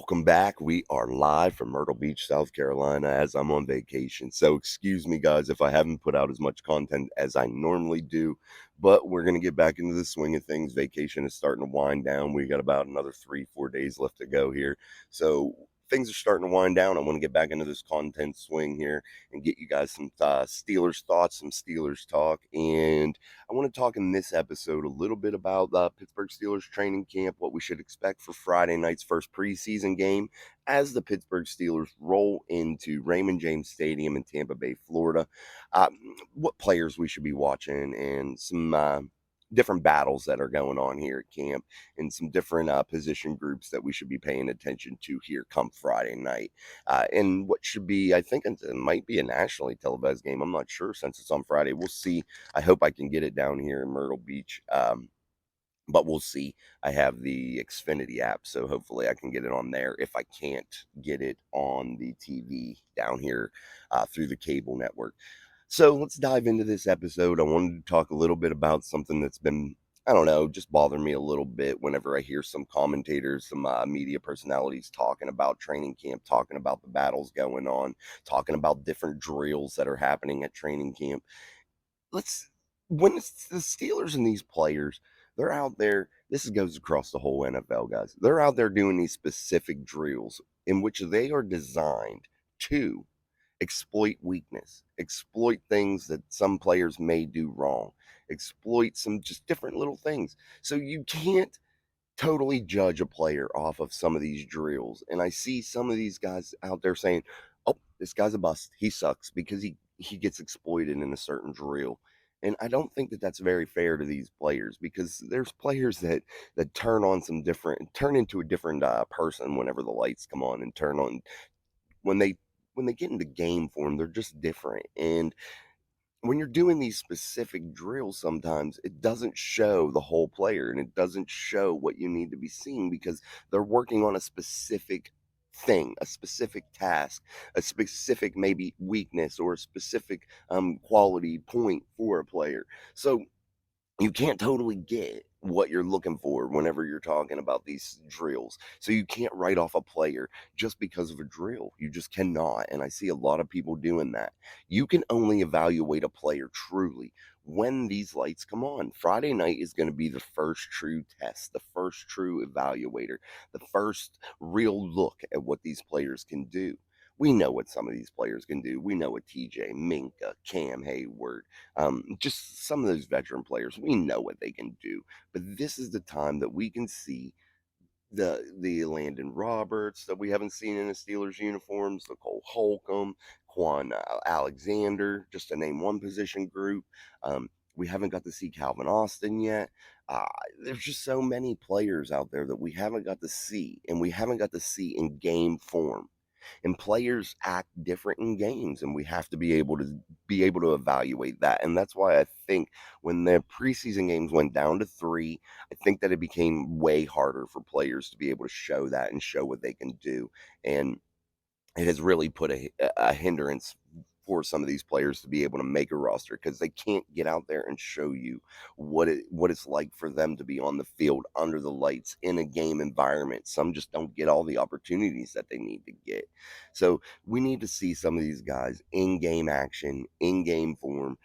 Welcome back. We are live from Myrtle Beach, South Carolina, as I'm on vacation. So, excuse me, guys, if I haven't put out as much content as I normally do, but we're going to get back into the swing of things. Vacation is starting to wind down. We got about another 3, 4 days left to go here. So, things are starting to wind down. I want to get back into this content swing here and get you guys some Steelers thoughts, some Steelers talk. And I want to talk in this episode a little bit about the Pittsburgh Steelers training camp, what we should expect for Friday night's first preseason game as the Pittsburgh Steelers roll into Raymond James Stadium in Tampa Bay, Florida, what players we should be watching, and some different battles that are going on here at camp, and some different position groups that we should be paying attention to here come Friday night. And what should be, I think it might be a nationally televised game. I'm not sure since it's on Friday. We'll see. I hope I can get it down here in Myrtle Beach. But we'll see. I have the Xfinity app, so hopefully I can get it on there if I can't get it on the TV down here through the cable network. So let's dive into this episode. I wanted to talk a little bit about something that's been, I don't know, just bothering me a little bit whenever I hear some commentators, some media personalities talking about training camp, talking about the battles going on, talking about different drills that are happening at training camp. let's when it's the Steelers and these players, they're out there. This goes across the whole NFL, guys. They're out there doing these specific drills in which they are designed to exploit weakness, exploit things that some players may do wrong, exploit some just different little things. So you can't totally judge a player off of some of these drills. And I see some of these guys out there saying, "Oh, this guy's a bust. He sucks because he gets exploited in a certain drill." And I don't think that that's very fair to these players, because there's players that turn into a different person whenever the lights come on and turn on when they get into game form. They're just different. And when you're doing these specific drills, sometimes it doesn't show the whole player, and it doesn't show what you need to be seeing, because they're working on a specific thing, a specific task, a specific maybe weakness, or a specific quality point for a player. So you can't totally get what you're looking for whenever you're talking about these drills. So you can't write off a player just because of a drill. You just cannot. And I see a lot of people doing that. You can only evaluate a player truly when these lights come on. Friday night is going to be the first true test, the first true evaluator, the first real look at what these players can do. We know what some of these players can do. We know what TJ, Minka, Cam Hayward, just some of those veteran players, we know what they can do. But this is the time that we can see the Landon Roberts that we haven't seen in the Steelers uniforms, the Cole Holcomb, Quan Alexander, just to name one position group. We haven't got to see Calvin Austin yet. Uh, there's just so many players out there that we haven't got to see, and we haven't got to see in game form. And players act different in games, and we have to be able to evaluate that. And that's why I think when the preseason games went down to 3, I think that it became way harder for players to be able to show that and show what they can do. And it has really put a hindrance for some of these players to be able to make a roster, because they can't get out there and show you what it's like for them to be on the field under the lights in a game environment. Some just don't get all the opportunities that they need to get. So we need to see some of these guys in game action, in game form.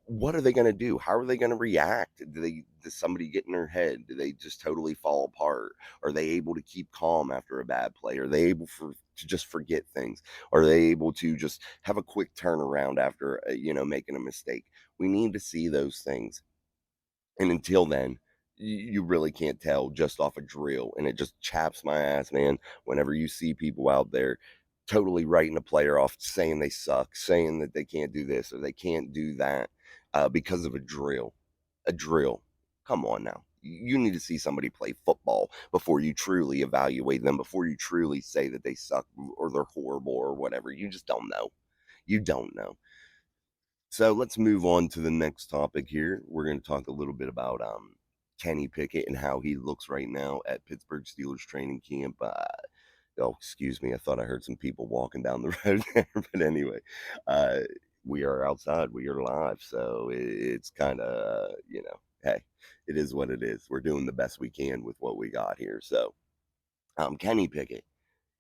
What are they going to do? How are they going to react? Does somebody get in their head? Do they just totally fall apart? Are they able to keep calm after a bad play? Are they able to just forget things? Are they able to just have a quick turnaround after making a mistake? We need to see those things. And until then, you really can't tell just off a drill. And it just chaps my ass, man, whenever you see people out there totally writing a player off, saying they suck, saying that they can't do this or they can't do that because of a drill. A drill. Come on now. You need to see somebody play football before you truly evaluate them, before you truly say that they suck or they're horrible or whatever. You just don't know. You don't know. So let's move on to the next topic here. We're going to talk a little bit about Kenny Pickett and how he looks right now at Pittsburgh Steelers training camp. Oh, excuse me. I thought I heard some people walking down the road there. But anyway, uh, we are outside. We are live. So it's kind of, hey, it is what it is. We're doing the best we can with what we got here. So Kenny Pickett.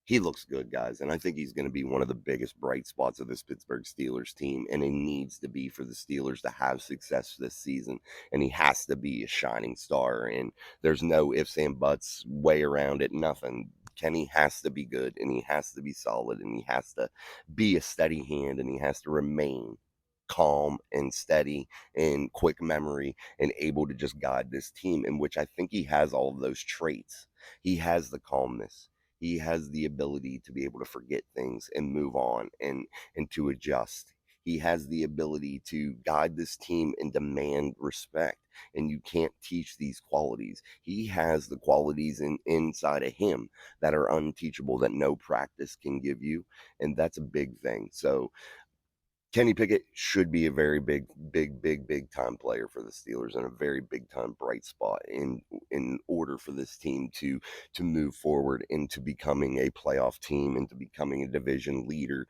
He looks good, guys, and I think he's gonna be one of the biggest bright spots of this Pittsburgh Steelers team, and it needs to be for the Steelers to have success this season, and he has to be a shining star, and there's no ifs and buts, way around it, nothing. Kenny has to be good, and he has to be solid, and he has to be a steady hand, and he has to remain calm and steady and quick memory and able to just guide this team, in which I think he has all of those traits. He has the calmness, he has the ability to be able to forget things and move on and to adjust. He has the ability to guide this team and demand respect. And you can't teach these qualities. He has the qualities inside of him that are unteachable, that no practice can give you. And that's a big thing. So Kenny Pickett should be a very big time player for the Steelers and a very big time bright spot in order for this team to move forward into becoming a playoff team, into becoming a division leader.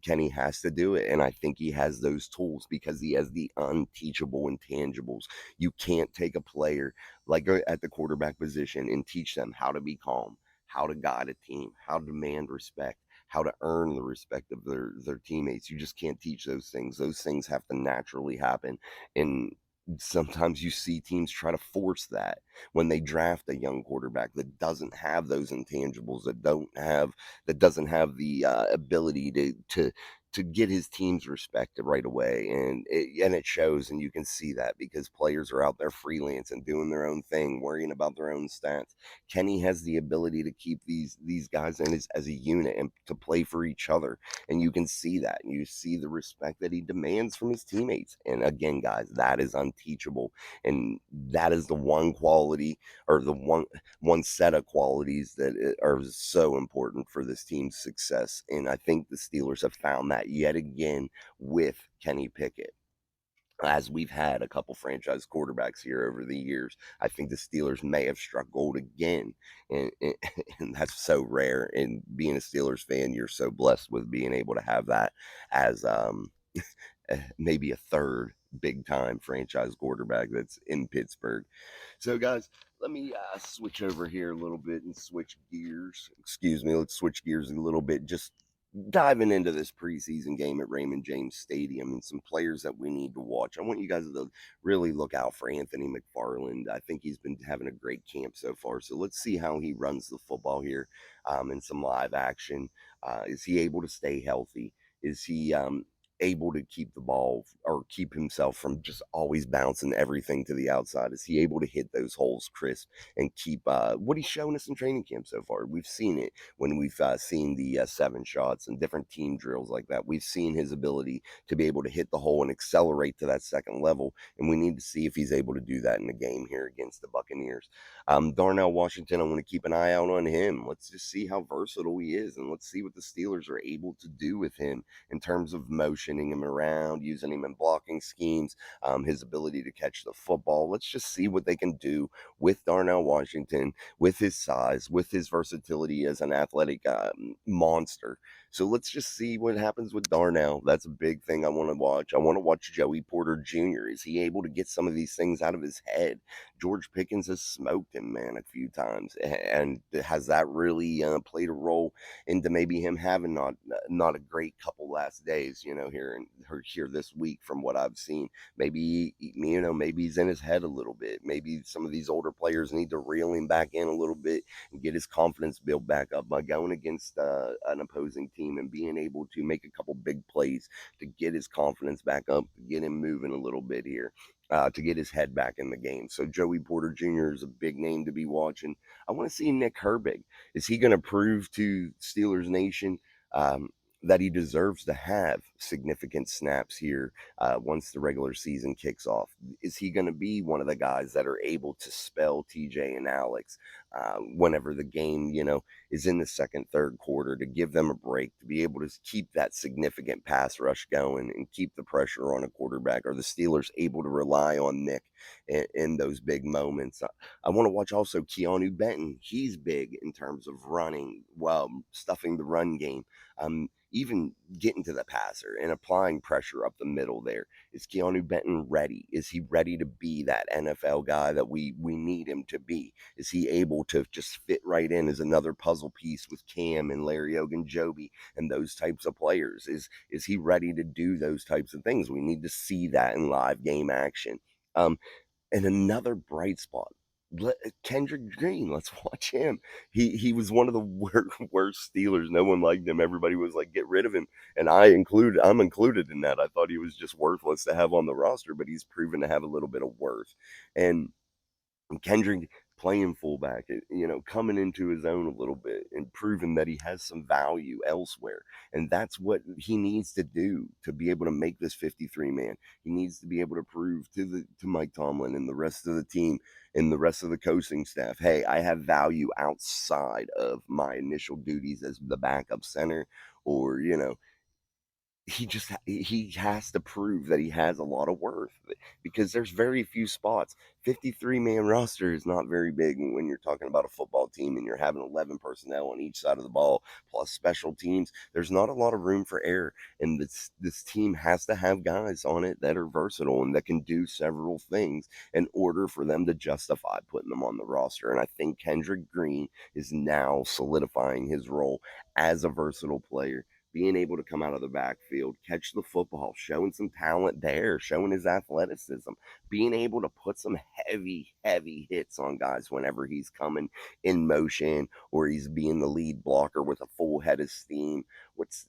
Kenny has to do it, and I think he has those tools because he has the unteachable intangibles. You can't take a player like at the quarterback position and teach them how to be calm, how to guide a team, how to demand respect, how to earn the respect of their teammates. You just can't teach those things. Those things have to naturally happen. And sometimes you see teams try to force that when they draft a young quarterback that doesn't have those intangibles, that doesn't have the ability to get his team's respect right away, and it shows, and you can see that because players are out there freelance and doing their own thing, worrying about their own stats. Kenny has the ability to keep these guys in as a unit and to play for each other, and you can see that. And you see the respect that he demands from his teammates. And again, guys, that is unteachable, and that is the one quality or the one set of qualities that are so important for this team's success. And I think the Steelers have found that yet again with Kenny Pickett. As we've had a couple franchise quarterbacks here over the years, I think the Steelers may have struck gold again, and and that's so rare. And being a Steelers fan, you're so blessed with being able to have that as maybe a third big time franchise quarterback that's in Pittsburgh. So, guys, let me switch over here a little bit and switch gears. Excuse me, let's switch gears a little bit. Just diving into this preseason game at Raymond James Stadium and some players that we need to watch. I want you guys to really look out for Anthony McFarland. I think he's been having a great camp so far. So let's see how he runs the football here in some live action. Is he able to stay healthy? Is he able to keep the ball or keep himself from just always bouncing everything to the outside? Is he able to hit those holes crisp and keep what he's shown us in training camp so far? We've seen it when we've seen the seven shots and different team drills like that. We've seen his ability to be able to hit the hole and accelerate to that second level, and we need to see if he's able to do that in the game here against the Buccaneers. Darnell Washington, I want to keep an eye out on him. Let's just see how versatile he is, and let's see what the Steelers are able to do with him in terms of motioning him around, using him in blocking schemes, his ability to catch the football. Let's just see what they can do with Darnell Washington, with his size, with his versatility as an athletic monster. So let's just see what happens with Darnell. That's a big thing I want to watch. I want to watch Joey Porter Jr. Is he able to get some of these things out of his head? George Pickens has smoked him, man, a few times. And has that really played a role into maybe him having not a great couple last days, here this week from what I've seen? Maybe, maybe he's in his head a little bit. Maybe some of these older players need to reel him back in a little bit and get his confidence built back up by going against an opposing team and being able to make a couple big plays to get his confidence back up, to get him moving a little bit here. To get his head back in the game. So Joey Porter Jr. is a big name to be watching. I want to see Nick Herbig. Is he going to prove to Steelers Nation um, that he deserves to have significant snaps here once the regular season kicks off? Is he going to be one of the guys that are able to spell TJ and Alex whenever the game, is in the second, third quarter, to give them a break, to be able to keep that significant pass rush going and keep the pressure on a quarterback? Are the Steelers able to rely on Nick in those big moments? I want to watch also Keanu Benton. He's big in terms of running, well, stuffing the run game, even getting to the passer and applying pressure up the middle there. Is Keanu Benton ready? Is he ready to be that NFL guy that we need him to be? Is he able to just fit right in as another puzzle piece with Cam and Larry Ogunjobi and those types of players? Is he ready to do those types of things? We need to see that in live game action. Um, and another bright spot, Kendrick Green. Let's watch him. He was one of the worst Steelers. No one liked him. Everybody was like, get rid of him, and I'm included in that. I thought he was just worthless to have on the roster, but he's proven to have a little bit of worth. And Kendrick playing fullback, coming into his own a little bit and proving that he has some value elsewhere. And that's what he needs to do to be able to make this 53 man. He needs to be able to prove to Mike Tomlin and the rest of the team and the rest of the coaching staff, hey, I have value outside of my initial duties as the backup center, or he has to prove that he has a lot of worth, because there's very few spots. 53 man roster is not very big when you're talking about a football team and you're having 11 personnel on each side of the ball plus special teams. There's not a lot of room for error, and this team has to have guys on it that are versatile and that can do several things in order for them to justify putting them on the roster. And I think Kendrick Green is now solidifying his role as a versatile player, being able to come out of the backfield, catch the football, showing some talent there, showing his athleticism, being able to put some heavy, heavy hits on guys whenever he's coming in motion or he's being the lead blocker with a full head of steam. What's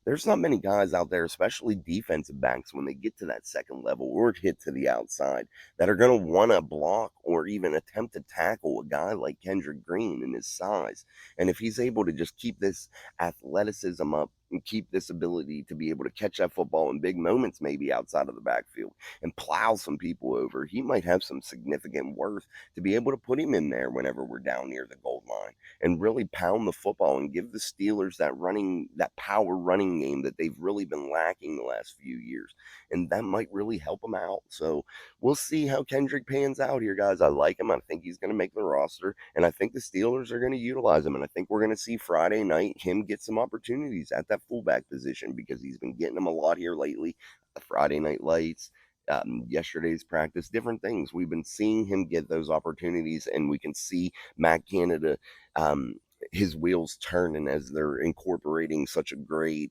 There's not many guys out there, especially defensive backs, when they get to that second level or hit to the outside, that are going to want to block or even attempt to tackle a guy like Kendrick Green in his size. And if he's able to just keep this athleticism up and keep this ability to be able to catch that football in big moments, maybe outside of the backfield, and plow some people over, he might have some significant worth to be able to put him in there whenever we're down near the goal line and really pound the football and give the Steelers that power running game that they've really been lacking the last few years. And that might really help them out. So we'll see how Kendrick pans out here, guys. I like him. I think he's going to make the roster, and I think the Steelers are going to utilize him. And I think we're going to see Friday night him get some opportunities at that fullback position, because he's been getting them a lot here lately. The Friday night lights, yesterday's practice, different things. We've been seeing him get those opportunities, and we can see Matt Canada, um, his wheels turning as they're incorporating such a great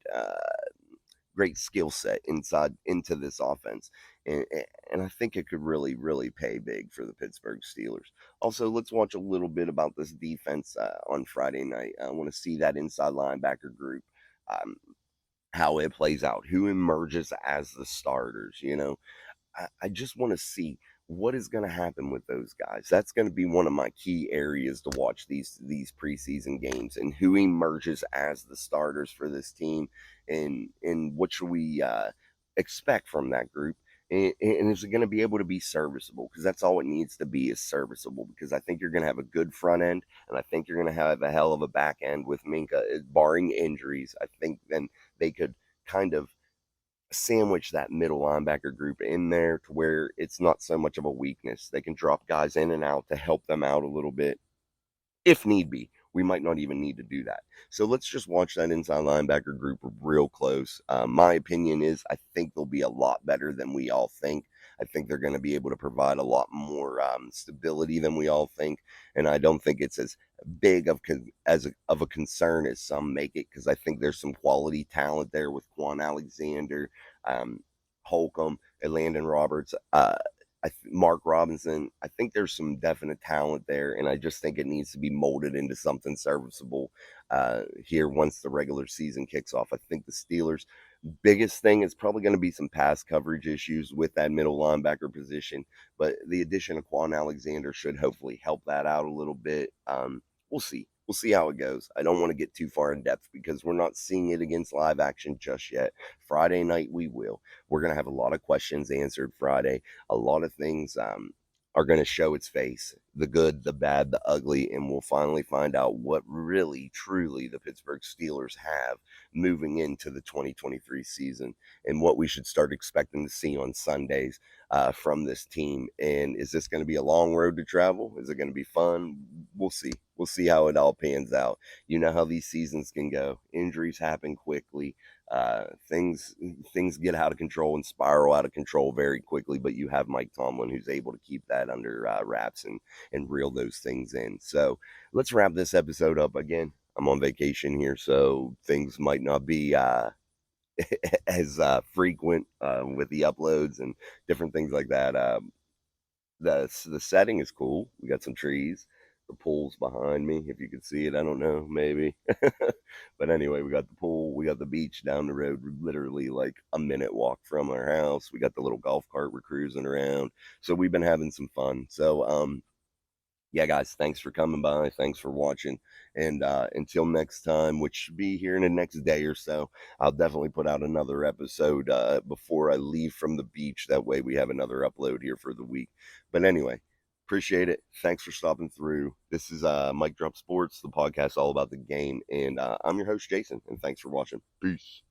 skill set inside into this offense. And, and I think it could really, really pay big for the Pittsburgh Steelers. Also, let's watch a little bit about this defense on Friday night. I want to see that inside linebacker group, um, how it plays out, who emerges as the starters. I just want to see what is going to happen with those guys. That's going to be one of my key areas to watch these preseason games, and who emerges as the starters for this team, and what should we expect from that group. And is it going to be able to be serviceable? Because that's all it needs to be, is serviceable. Because I think you're going to have a good front end, and I think you're going to have a hell of a back end with Minka, barring injuries. I think then they could kind of sandwich that middle linebacker group in there to where it's not so much of a weakness. They can drop guys in and out to help them out a little bit if need be. We might not even need to do that. So let's just watch that inside linebacker group real close. My opinion is I think they'll be a lot better than we all think. I think they're going to be able to provide a lot more stability than we all think, and I don't think it's as big of a concern as some make it, because I think there's some quality talent there with Quan Alexander, um, Holcomb, and Landon Roberts. Mark Robinson. I think there's some definite talent there, and I just think it needs to be molded into something serviceable here once the regular season kicks off. I think the Steelers' biggest thing is probably going to be some pass coverage issues with that middle linebacker position, but the addition of Quan Alexander should hopefully help that out a little bit. We'll see. We'll see how it goes. I don't want to get too far in depth because we're not seeing it against live action just yet. Friday night we will. We're going to have a lot of questions answered Friday. A lot of things are going to show its face, the good, the bad, the ugly, and we'll finally find out what really, truly the Pittsburgh Steelers have moving into the 2023 season, and what we should start expecting to see on Sundays from this team. And is this going to be a long road to travel? Is it going to be fun? We'll see. We'll see how it all pans out. You know how these seasons can go. Injuries happen quickly. things get out of control and spiral out of control very quickly, but you have Mike Tomlin who's able to keep that under wraps and reel those things in. So let's wrap this episode up. Again, I'm on vacation here, so things might not be as frequent with the uploads and different things like that. The setting is cool. We got some trees. The pool's behind me. If you can see it, I don't know, maybe. But anyway, we got the pool. We got the beach down the road, literally like a minute walk from our house. We got the little golf cart we're cruising around. So we've been having some fun. So yeah, guys, thanks for coming by. Thanks for watching. And until next time, which should be here in the next day or so, I'll definitely put out another episode before I leave from the beach. That way we have another upload here for the week. But anyway, appreciate it. Thanks for stopping through. This is Mike Drop Sports, the podcast all about the game. And I'm your host, Jason. And thanks for watching. Peace.